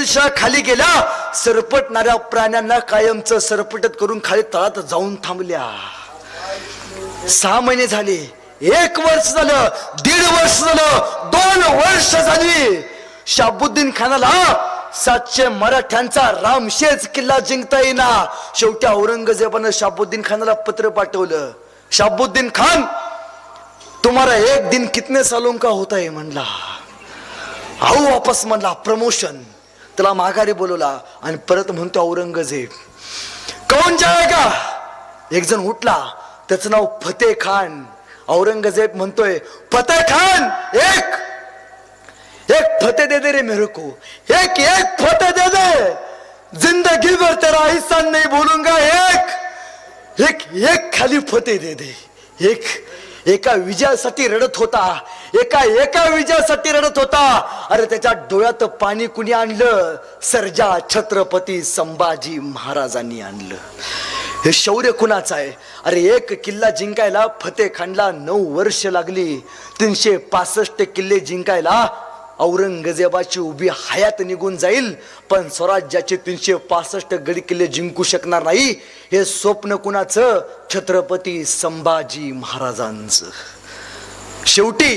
दगडूशेठ खाली गेल्या, सरपटणाऱ्या प्राण्यांना कायमचं सरपटत करून खाली तळात जाऊन थांबल्या. 6 महिने झाले, 1 वर्ष झालं, 1.5 वर्ष झालं, 2 वर्ष झाली. शहाबुद्दीन खानाला 700 मराठ्यांचा रामशेज किल्ला जिंकता येईना. शेवटी औरंगजेबानं शहाबुद्दीन खानाला पत्र पाठवलं. शहाबुद्दीन खान, तुम्हारा 1 दिन कितने सालों का होता है म्हणला. आओ वापस म्हणला, प्रमोशन. त्याला माघारी बोलवला आणि परत म्हणतो औरंगजेब, कौन जाएगा? एक जण उठला, त्याचं नाव फतेह खान. औरंगजेब म्हणतोय, फतेह खान, एक फतेह दे दे रे मेरे को, एक फतेह दे दे, जिंदगी भर तेरा एहसान नहीं भूलूंगा. एक खाली फतेह दे दे. एका विजयासाठी रडत होता, एका विजयासाठी रडत होता. अरे त्याच्या डोळ्यात पाणी कुणी आणलं? सर्जा छत्रपती संभाजी महाराजांनी आणलं. हे शौर्य कुणाचं आहे? अरे 1 किल्ला जिंकायला फतेह खानला 9 वर्ष लागली. 365 किल्ले जिंकायला औरंगजेबाची उभी हयात निघून जाईल, पण स्वराज्याचे 365 गडी किल्ले जिंकू शकणार नाही. हे स्वप्न कुणाचं? छत्रपती संभाजी महाराजांचं. शेवटी